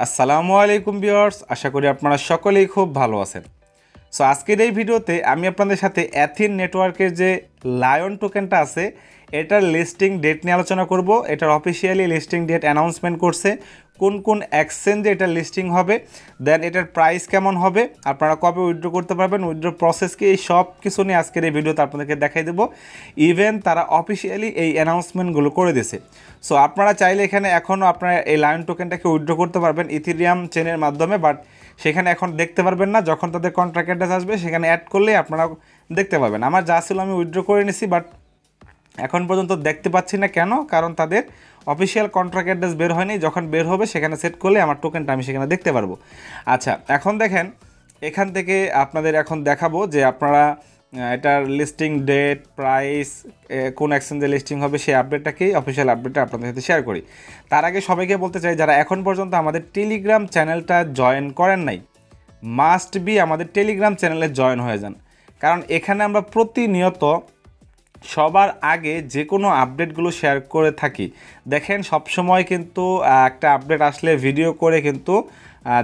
আসসালামু আলাইকুম ভিউয়ার্স, আশা করি আপনারা সকলেই খুব ভালো আছেন। সো আজকের এই ভিডিওতে আমি আপনাদের সাথে অ্যাথিন নেটওয়ার্কের যে লায়ন টোকেনটা আছে এটার লিস্টিং ডেট নিয়ে আলোচনা করব। এটার অফিসিয়ালি লিস্টিং ডেট অ্যানাউন্সমেন্ট করছে, কোন কোন এক্সচেঞ্জে এটা লিস্টিং হবে, দেন এটার প্রাইস কেমন হবে, আপনারা কবে উইথড্র করতে পারবেন, উইথড্র প্রসেস কি, এই সব কিছু নিয়ে আজকের এই ভিডিওতে আপনাদেরকে দেখাই দেবো। ইভেন তারা অফিসিয়ালি এই অ্যানাউন্সমেন্টগুলো করে দিয়েছে। সো আপনারা চাইলে এখানে এখনও আপনারা এই লায়ন টোকেনটাকে উইথড্র করতে পারবেন ইথিরিয়াম চেনের মাধ্যমে, বাট সেখানে এখন দেখতে পারবেন না। যখন তাদের কন্ট্রাক্ট অ্যাড্রেস আসবে সেখানে অ্যাড করলেই আপনারা দেখতে পাবেন। আমার যা ছিল আমি উইথড্র করে নিছি, বাট এখন পর্যন্ত দেখতে পাচ্ছি না। কেন? কারণ তাদের অফিসিয়াল কন্ট্রাক্ট অ্যাড্রেস বের হয়নি। যখন বের হবে সেখানে সেট করলে আমার টোকেনটা আমি সেখানে দেখতে পারবো। আচ্ছা, এখন দেখেন এখান থেকে আপনাদের এখন দেখাবো যে আপনারা এটার লিস্টিং ডেট, প্রাইস, কোন এক্সচেঞ্জে লিস্টিং হবে সেই আপডেটটাকেই অফিসিয়াল আপডেটটা আপনাদের সাথে শেয়ার করি। তার আগে সবাইকে বলতে চাই, যারা এখন পর্যন্ত আমাদের টেলিগ্রাম চ্যানেলটা জয়েন করেন নাই, মাস্ট বি আমাদের টেলিগ্রাম চ্যানেলে জয়েন হয়ে যান। কারণ এখানে আমরা প্রতিনিয়ত সবার আগে যে কোনো আপডেটগুলো শেয়ার করে থাকি। দেখেন সবসময় কিন্তু একটা আপডেট আসলে ভিডিও করে কিন্তু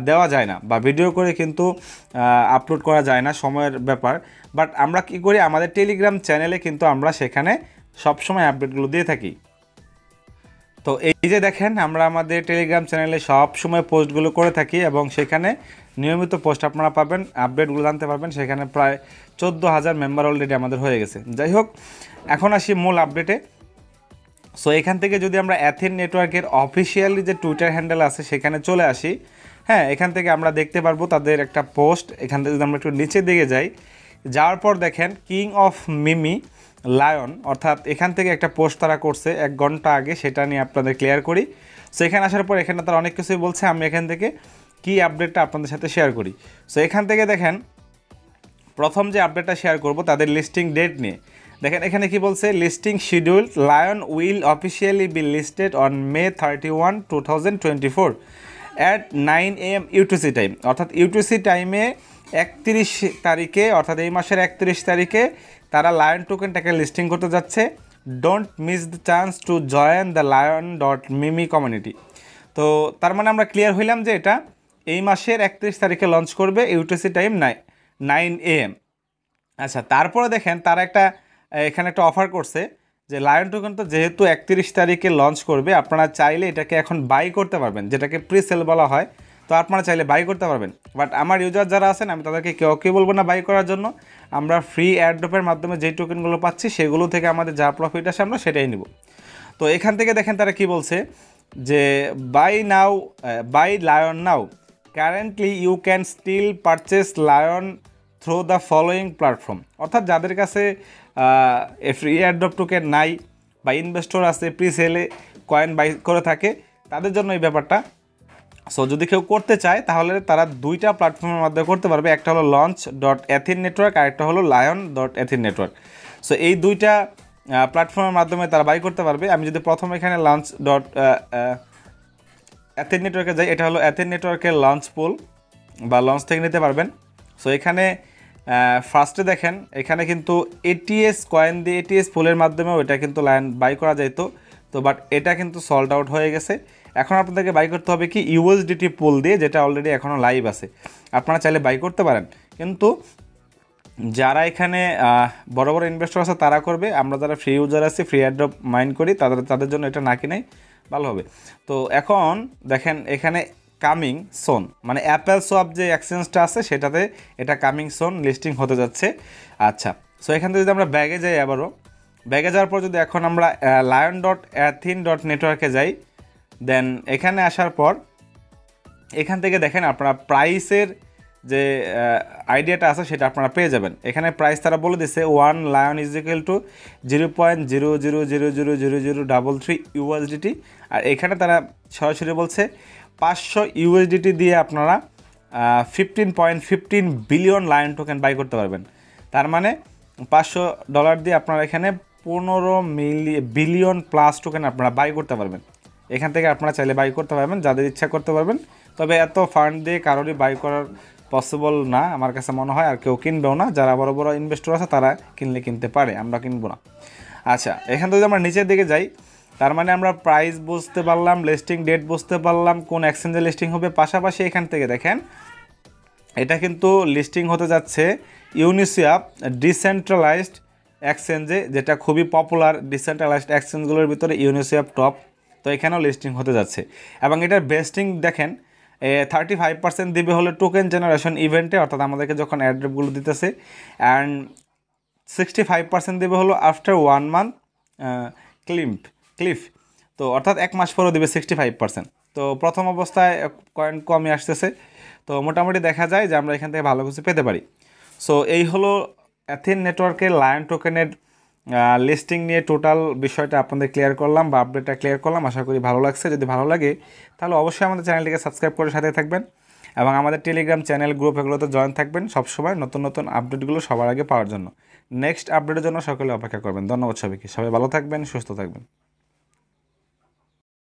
দেওয়া যায় না, বা ভিডিও করে কিন্তু আপলোড করা যায় না, সময়ের ব্যাপার। বাট আমরা কি করি, আমাদের টেলিগ্রাম চ্যানেলে কিন্তু আমরা সেখানে সবসময় আপডেটগুলো দিয়ে থাকি। তো এই যে দেখেন, আমরা আমাদের টেলিগ্রাম চ্যানেলে সব সময় পোস্টগুলো করে থাকি এবং সেখানে নিয়মিত পোস্ট আপনারা পাবেন, আপডেটগুলো জানতে পারবেন। সেখানে প্রায় 14,000 মেম্বার অলরেডি আমাদের হয়ে গেছে। যাই হোক, এখন আসি মূল আপডেটে। সো এখান থেকে যদি আমরা অ্যাথিন নেটওয়ার্কের অফিসিয়ালি যে টুইটার হ্যান্ডেল আছে সেখানে চলে আসি, হ্যাঁ, এখান থেকে আমরা দেখতে পারবো তাদের একটা পোস্ট। এখান থেকে যদি আমরা একটু নিচের দিকে যাই, যাওয়ার পর দেখেন কিং অফ মিমি লায়ন, অর্থাৎ এখান থেকে একটা পোস্ট তারা করছে 1 ঘন্টা আগে, সেটা নিয়ে আপনাদের ক্লিয়ার করি। সো এখানে আসার পর এখানে তারা অনেক কিছুই বলছে, আমি এখান থেকে কি আপডেটটা আপনাদের সাথে শেয়ার করি। সো এখান থেকে দেখেন প্রথম যে আপডেটটা শেয়ার করব তাদের লিস্টিং ডেট নিয়ে। দেখেন এখানে কি বলছে, listing schedule, lion will officially be listed on May 31, 2024 at 9 AM UTC time, অর্থাৎ ইউটিসি টাইমে 31 তারিখে, অর্থাৎ এই মাসের 31 তারিখে তারা লায়ন টোকেনটাকে লিস্টিং করতে যাচ্ছে। Don't miss the chance to join the lion.mimi community. তো তার মানে আমরা ক্লিয়ার হইলাম যে এটা এই মাসের 31 তারিখে লঞ্চ করবে, ইউটিসি টাইম 9 AM। আচ্ছা, তারপরে দেখেন তারা এখানে একটা অফার করছে যে লায়ন টোকেন তো যেহেতু 31 তারিখে লঞ্চ করবে, আপনারা চাইলে এটাকে এখন বাই করতে পারবেন, যেটাকে প্রি সেল বলা হয়। তো আপনারা চাইলে বাই করতে পারবেন। বাট আমার ইউজার যারা আছেন, আমি তাদেরকে কেউ বলবো না বাই করার জন্য। আমরা ফ্রি অ্যাড্রপের মাধ্যমে যেই টোকেনগুলো পাচ্ছি সেগুলো থেকে আমাদের যা প্রফিট আসে আমরা সেটাই নিব। তো এখান থেকে দেখেন তারা কি বলছে যে buy lion now, currently you can still purchase lion through the following platform. অর্থাৎ যাদের কাছে ফ্রি অ্যাড্রপ টোকেন নাই বা ইনভেস্টর আছে প্রি সেলে কয়েন বাই করে থাকে, তাদের জন্য এই ব্যাপারটা। সো যদি কেউ করতে চায় তাহলে তারা 2টা প্ল্যাটফর্মের মাধ্যমে করতে পারবে। একটা হলো launch.athene নেটওয়ার্ক, আর একটা হলো lion.athene নেটওয়ার্ক। সো এই 2টা প্ল্যাটফর্মের মাধ্যমে তারা বাই করতে পারবে। আমি যদি প্রথমে এখানে launch.athene নেটওয়ার্কে যাই, এটা হলো অ্যাথেন নেটওয়ার্কের লঞ্চ পুল বা লঞ্চ থেকে নিতে পারবেন। সো এখানে ফার্স্টে দেখেন এখানে কিন্তু এটিএস কয়েন দিয়ে, এটিএস পুলের মাধ্যমে ওইটা কিন্তু লায়ন বাই করা যাইতো। তো বাট এটা কিন্তু সল্ড আউট হয়ে গেছে। এখন আপনাদেরকে বাই করতে হবে কি ইউএসডিটি পুল দিয়ে, যেটা অলরেডি এখনও লাইভ আছে। আপনারা চাইলে বাই করতে পারেন, কিন্তু যারা এখানে বড় বড় ইনভেস্টর আছে তারা করবে। আমরা যারা ফ্রি ইউজার আছি, ফ্রি অ্যাড্রপ মাইন্ড করি, তাদের জন্য এটা না কিনাই ভালো হবে। তো এখন দেখেন এখানে কামিং সোন, মানে অ্যাপেল সোয়াপ যে এক্সচেঞ্জটা আছে সেটাতে এটা কামিং সোন লিস্টিং হতে যাচ্ছে। আচ্ছা, সো এখান থেকে যদি আমরা ব্যাগে যাই, আবারও ব্যাগে যাওয়ার পর যদি এখন আমরা lion.athene.network যাই, দেন এখানে আসার পর এখান থেকে দেখেন আপনারা প্রাইসের যে আইডিয়াটা আছে সেটা আপনারা পেয়ে যাবেন। এখানে প্রাইস তারা বলে দিচ্ছে 1 lion is equal to 0.00000033 USDT. আর এখানে তারা সরাসরি বলছে 500 ইউএসডিটি দিয়ে আপনারা 15.15 বিলিয়ন লায়ন টোকেন বাই করতে পারবেন। তার মানে $500 দিয়ে আপনারা এখানে 15 বিলিয়ন প্লাস টোকেন আপনারা বাই করতে পারবেন। এখান থেকে আপনারা চাইলে বাই করতে পারবেন, যাদের ইচ্ছা করতে পারবেন। তবে এত ফান্ড দিয়ে কারোরই বাই করার পসিবল না আমার কাছে মনে হয়, আর কেউ কিনবেও না। যারা বড় বড় ইনভেস্টর আছে তারা কিনতে পারে, আমরা কিনবো না। আচ্ছা, এখান থেকে আমরা নিচের দিকে যাই, তার মানে আমরা প্রাইস বুঝতে পারলাম, লিস্টিং ডেট বুঝতে পারলাম, কোন এক্সচেঞ্জে লিস্টিং হবে। পাশাপাশি এখান থেকে দেখেন এটা কিন্তু লিস্টিং হতে যাচ্ছে ইউনিসুয়াপ ডিসেন্ট্রালাইজড এক্সচেঞ্জে, যেটা খুবই পপুলার ডিসেন্ট্রালাইজড এক্সচেঞ্জগুলোর ভিতরে ইউনিসুয়াপ টপ। তো এখানেও লিস্টিং হতে যাচ্ছে এবং এটার বেস্টিং দেখেন 35% দিবে হলো টোকেন জেনারেশন ইভেন্টে, অর্থাৎ আমাদেরকে যখন অ্যাড্রপগুলো দিতেছে, অ্যান্ড 65% দেবে হলো আফটার 1 মান্থ ক্লিফ। তো অর্থাৎ 1 মাস পরেও দেবে 65%। তো প্রথম অবস্থায় কয়েন কমই আসতেছে, তো মোটামুটি দেখা যায় যে আমরা এখান থেকে ভালো কিছু পেতে পারি। সো এই হলো অ্যাথিন নেটওয়ার্কের লায়ন টোকেনের লিস্টিং নিয়ে টোটাল বিষয়টা আপনাদের ক্লিয়ার করলাম বা আপডেটটা ক্লিয়ার করলাম। আশা করি ভালো লাগছে। যদি ভালো লাগে তাহলে অবশ্যই আমাদের চ্যানেলটিকে সাবস্ক্রাইব করে সাথে থাকবেন এবং আমাদের টেলিগ্রাম চ্যানেল গ্রুপ এগুলোতে জয়েন থাকবেন সবসময় নতুন নতুন আপডেটগুলো সবার আগে পাওয়ার জন্য। নেক্সট আপডেটের জন্য সকলে অপেক্ষা করবেন। ধন্যবাদ সবাইকে। সবাই ভালো থাকবেন, সুস্থ থাকবেন।